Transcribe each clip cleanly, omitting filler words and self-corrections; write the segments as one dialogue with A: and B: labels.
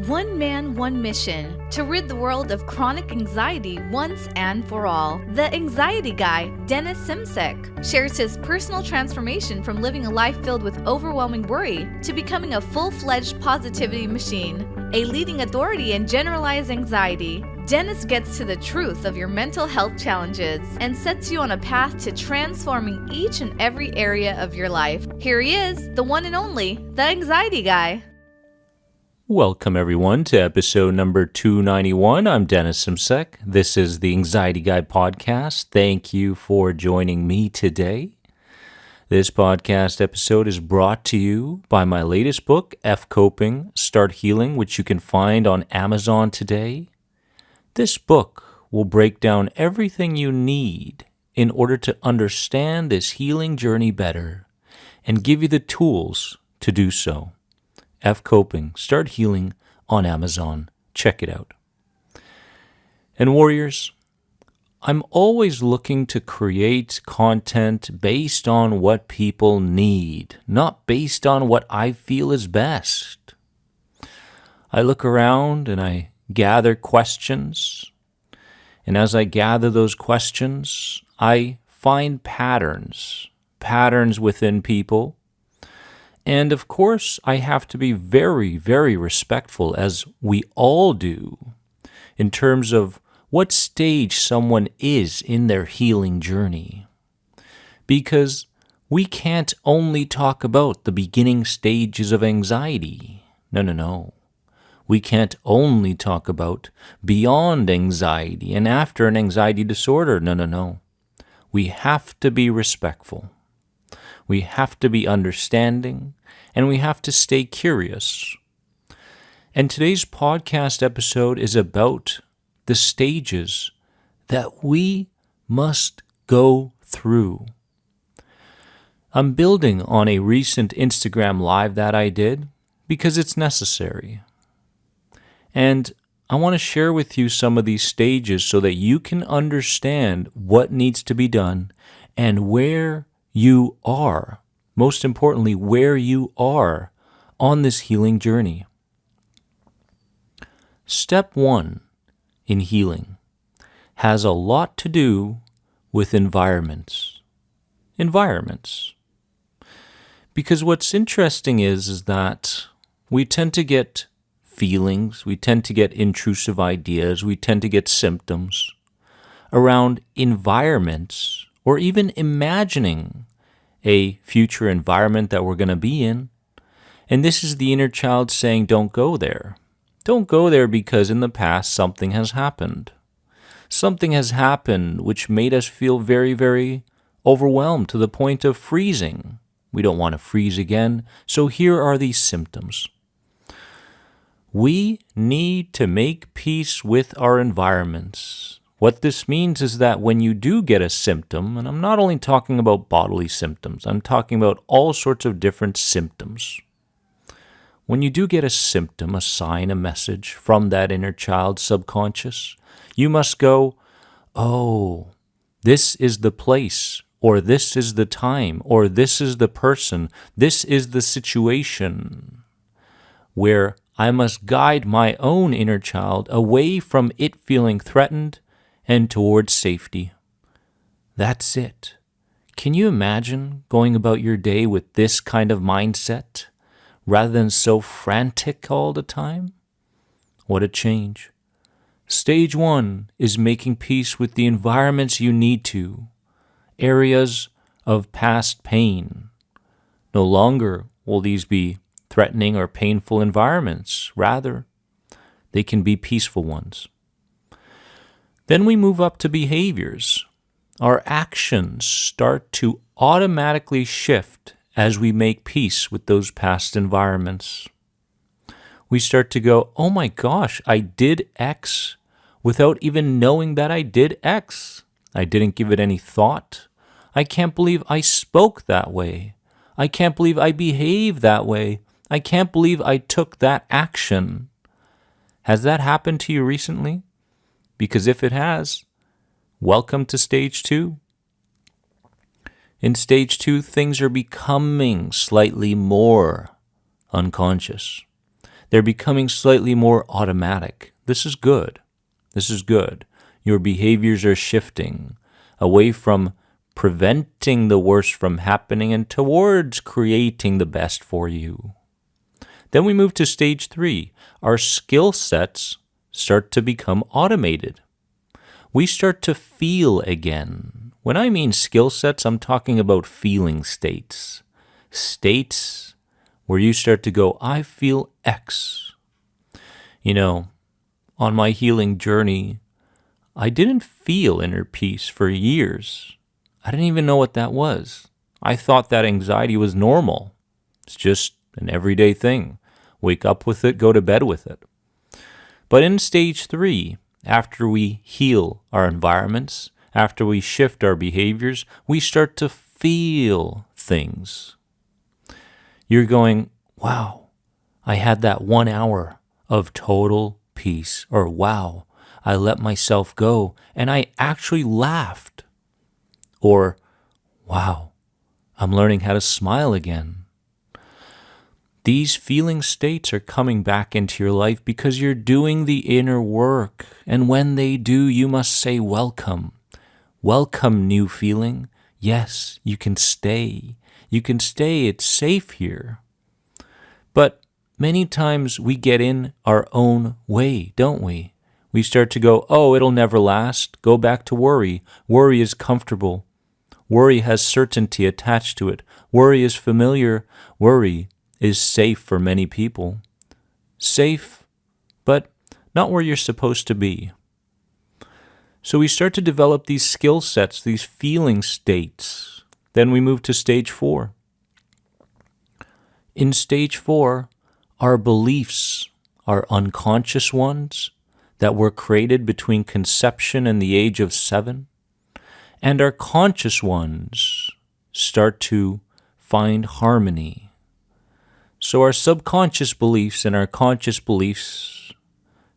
A: One man, one mission, to rid the world of chronic anxiety once and for all. The Anxiety Guy, Dennis Simsek, shares his personal transformation from living a life filled with overwhelming worry to becoming a full-fledged positivity machine, a leading authority in generalized anxiety. Dennis gets to the truth of your mental health challenges and sets you on a path to transforming each and every area of your life. Here he is, the one and only, the Anxiety Guy.
B: Welcome, everyone, to episode number 291. I'm Dennis Simsek. This is the Anxiety Guy podcast. Thank you for joining me today. This podcast episode is brought to you by my latest book, F Coping, Start Healing, which you can find on Amazon today. This book will break down everything you need in order to understand this healing journey better and give you the tools to do so. F Coping, Start Healing on Amazon. Check it out. And warriors, I'm always looking to create content based on what people need, not based on what I feel is best. I look around and I gather questions, and as I gather those questions, I find patterns within people. And of course, I have to be very, very respectful, as we all do, in terms of what stage someone is in their healing journey. Because we can't only talk about the beginning stages of anxiety. No. We can't only talk about beyond anxiety and after an anxiety disorder. No. We have to be respectful. We have to be understanding, and we have to stay curious. And today's podcast episode is about the stages that we must go through. I'm building on a recent Instagram Live that I did because it's necessary. And I want to share with you some of these stages so that you can understand what needs to be done and where you are. Most importantly, where you are on this healing journey. Step 1 in healing has a lot to do with environments. Because what's interesting is that we tend to get feelings, we tend to get intrusive ideas, we tend to get symptoms around environments, or even imagining a future environment that we're going to be in. And this is the inner child saying, don't go there. Don't go there because in the past something has happened. Something has happened which made us feel very, very overwhelmed to the point of freezing. We don't want to freeze again, so here are these symptoms. We need to make peace with our environments. What this means is that when you do get a symptom, and I'm not only talking about bodily symptoms, I'm talking about all sorts of different symptoms. When you do get a symptom, a sign, a message from that inner child subconscious, you must go, oh, this is the place, or this is the time, or this is the person, this is the situation where I must guide my own inner child away from it feeling threatened and towards safety. That's it. Can you imagine going about your day with this kind of mindset rather than so frantic all the time? What a change. Stage 1 is making peace with the environments you need to, areas of past pain. No longer will these be threatening or painful environments. Rather, they can be peaceful ones. Then we move up to behaviors. Our actions start to automatically shift as we make peace with those past environments. We start to go, oh my gosh, I did X without even knowing that I did X. I didn't give it any thought. I can't believe I spoke that way. I can't believe I behaved that way. I can't believe I took that action. Has that happened to you recently? Because if it has, welcome to stage 2. In stage 2, things are becoming slightly more unconscious. They're becoming slightly more automatic. This is good. This is good. Your behaviors are shifting away from preventing the worst from happening and towards creating the best for you. Then we move to stage 3. Our skill sets start to become automated. We start to feel again. When I mean skill sets, I'm talking about feeling states. States where you start to go, I feel X. On my healing journey, I didn't feel inner peace for years. I didn't even know what that was. I thought that anxiety was normal. It's just an everyday thing. Wake up with it, go to bed with it. But in stage 3, after we heal our environments, after we shift our behaviors, we start to feel things. You're going, wow, I had that 1 hour of total peace. Or wow, I let myself go and I actually laughed. Or wow, I'm learning how to smile again. These feeling states are coming back into your life because you're doing the inner work. And when they do, you must say welcome. Welcome, new feeling. Yes, you can stay. You can stay. It's safe here. But many times we get in our own way, don't we? We start to go, oh, it'll never last. Go back to worry. Worry is comfortable. Worry has certainty attached to it. Worry is familiar. Worry is safe for many people. Safe, but not where you're supposed to be. So we start to develop these skill sets, these feeling states. Then we move to stage 4. In stage 4, our beliefs, our unconscious ones that were created between conception and the age of 7, and our conscious ones start to find harmony. So our subconscious beliefs and our conscious beliefs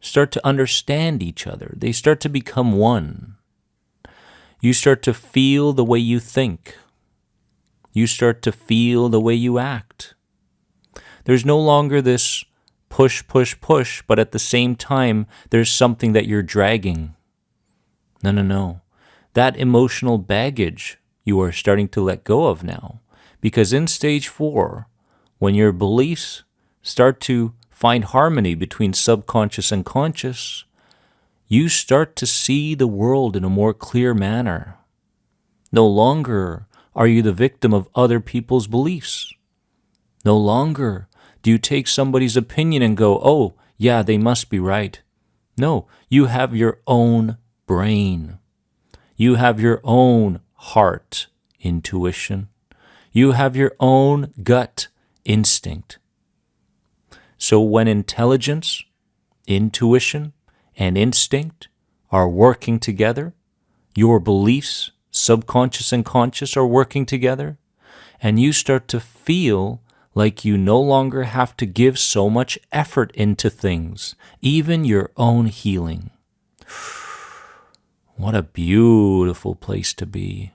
B: start to understand each other. They start to become one. You start to feel the way you think. You start to feel the way you act. There's no longer this push, push, push, but at the same time, there's something that you're dragging. No. That emotional baggage you are starting to let go of now. Because in stage 4, when your beliefs start to find harmony between subconscious and conscious, you start to see the world in a more clear manner. No longer are you the victim of other people's beliefs. No longer do you take somebody's opinion and go, oh, yeah, they must be right. No, you have your own brain. You have your own heart intuition. You have your own gut instinct. So when intelligence, intuition, and instinct are working together, your beliefs, subconscious and conscious, are working together, and you start to feel like you no longer have to give so much effort into things, even your own healing. What a beautiful place to be.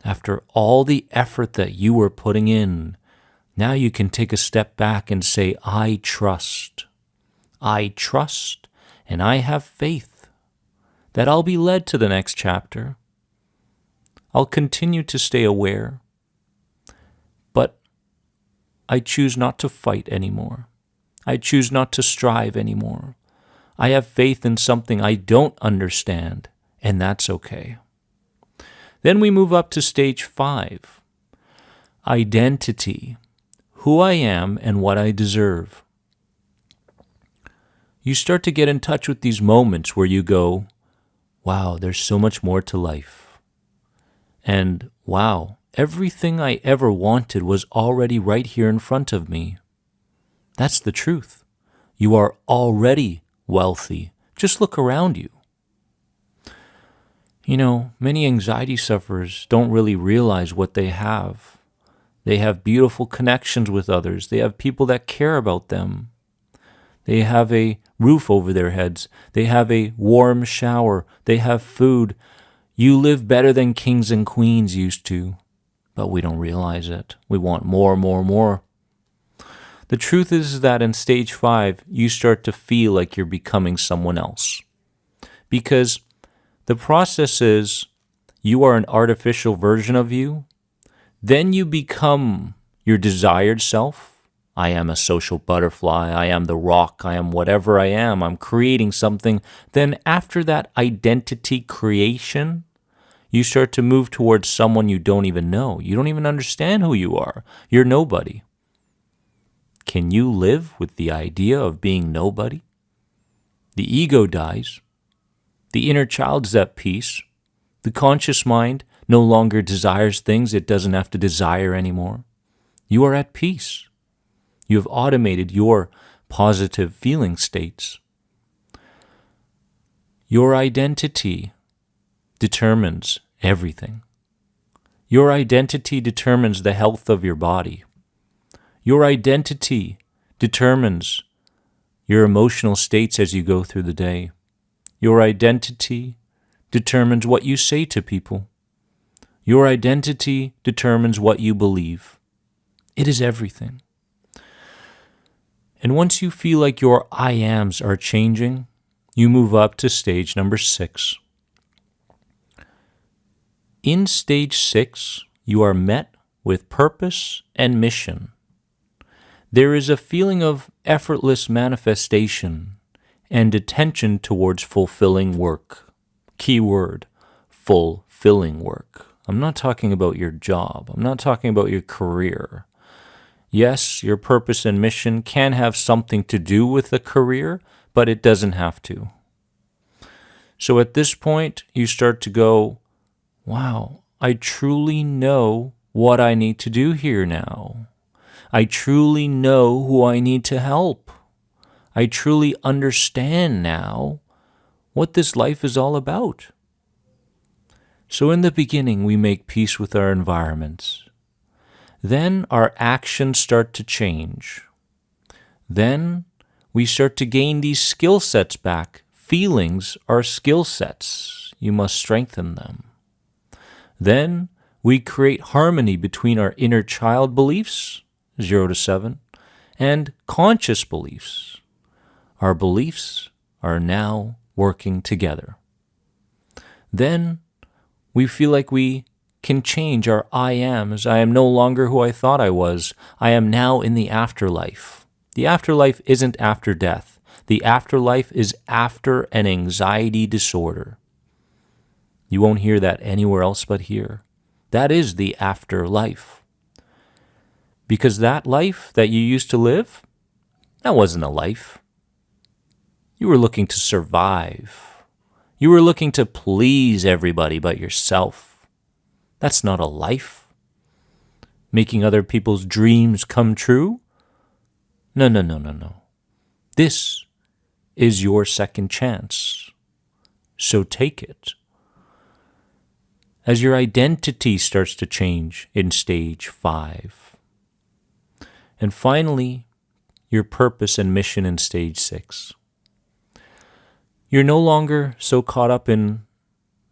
B: After all the effort that you were putting in, now you can take a step back and say, I trust. I trust and I have faith that I'll be led to the next chapter. I'll continue to stay aware, but I choose not to fight anymore. I choose not to strive anymore. I have faith in something I don't understand, and that's okay. Then we move up to stage 5, identity, who I am and what I deserve. You start to get in touch with these moments where you go, wow, there's so much more to life. And wow, everything I ever wanted was already right here in front of me. That's the truth. You are already wealthy. Just look around you. Many anxiety sufferers don't really realize what they have. They have beautiful connections with others. They have people that care about them. They have a roof over their heads. They have a warm shower. They have food. You live better than kings and queens used to, but we don't realize it. We want more, more, more. The truth is that in stage 5, you start to feel like you're becoming someone else. Because the process is you are an artificial version of you, then you become your desired self. I am a social butterfly, I am the rock, I am whatever I am, I'm creating something. Then after that identity creation, you start to move towards someone you don't even know. You don't even understand who you are. You're nobody. Can you live with the idea of being nobody? The ego dies. The inner child is at peace. The conscious mind no longer desires things it doesn't have to desire anymore. You are at peace. You have automated your positive feeling states. Your identity determines everything. Your identity determines the health of your body. Your identity determines your emotional states as you go through the day. Your identity determines what you say to people. Your identity determines what you believe. It is everything. And once you feel like your I ams are changing, you move up to stage number 6. In stage 6, you are met with purpose and mission. There is a feeling of effortless manifestation and attention towards fulfilling work. Keyword, fulfilling work. I'm not talking about your job. I'm not talking about your career. Yes, your purpose and mission can have something to do with a career, but it doesn't have to. So at this point, you start to go, wow, I truly know what I need to do here now. I truly know who I need to help. I truly understand now what this life is all about. So in the beginning, we make peace with our environments. Then our actions start to change. Then we start to gain these skill sets back. Feelings are skill sets. You must strengthen them. Then we create harmony between our inner child beliefs, 0 to 7, and conscious beliefs. Our beliefs are now working together. Then we feel like we can change our I ams. I am no longer who I thought I was. I am now in the afterlife. The afterlife isn't after death. The afterlife is after an anxiety disorder. You won't hear that anywhere else but here. That is the afterlife. Because that life that you used to live, that wasn't a life. You were looking to survive. You were looking to please everybody but yourself. That's not a life. Making other people's dreams come true? No. This is your second chance. So take it. As your identity starts to change in stage 5. And finally, your purpose and mission in stage 6. You're no longer so caught up in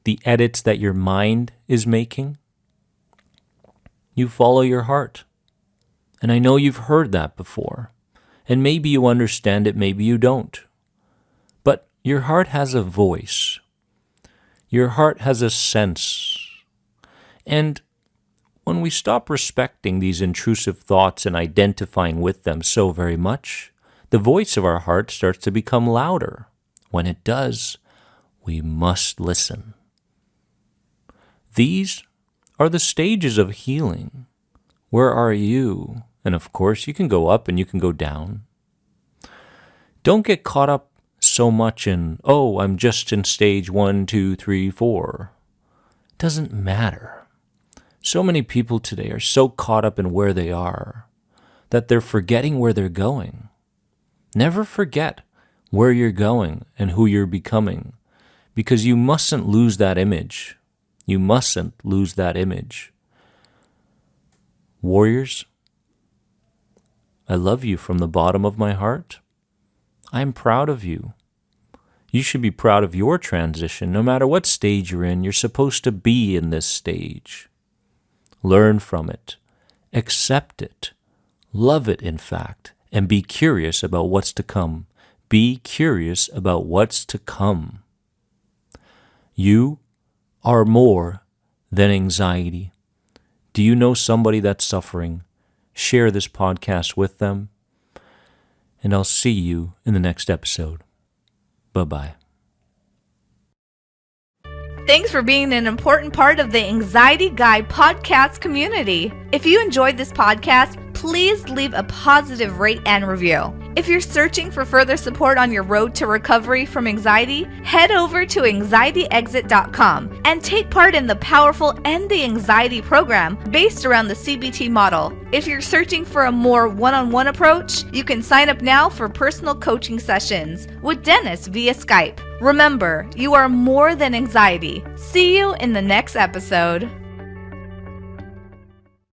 B: the edits that your mind is making. You follow your heart. And I know you've heard that before. And maybe you understand it, maybe you don't. But your heart has a voice. Your heart has a sense. And when we stop respecting these intrusive thoughts and identifying with them so very much, the voice of our heart starts to become louder. When it does, we must listen. These are the stages of healing. Where are you? And of course, you can go up and you can go down. Don't get caught up so much in, oh, I'm just in stage 1, 2, 3, 4. It doesn't matter. So many people today are so caught up in where they are that they're forgetting where they're going. Never forget where you're going and who you're becoming, because you mustn't lose that image. You mustn't lose that image. Warriors, I love you from the bottom of my heart. I'm proud of you. You should be proud of your transition. No matter what stage you're in, you're supposed to be in this stage. Learn from it. Accept it. Love it, in fact. and be curious about what's to come. Be curious about what's to come. You are more than anxiety. Do you know somebody that's suffering? Share this podcast with them, and I'll see you in the next episode. Bye-bye.
A: Thanks for being an important part of the Anxiety Guy podcast community. If you enjoyed this podcast, please leave a positive rate and review. If you're searching for further support on your road to recovery from anxiety, head over to anxietyexit.com and take part in the powerful End the Anxiety program based around the CBT model. If you're searching for a more one-on-one approach, you can sign up now for personal coaching sessions with Dennis via Skype. Remember, you are more than anxiety. See you in the next episode.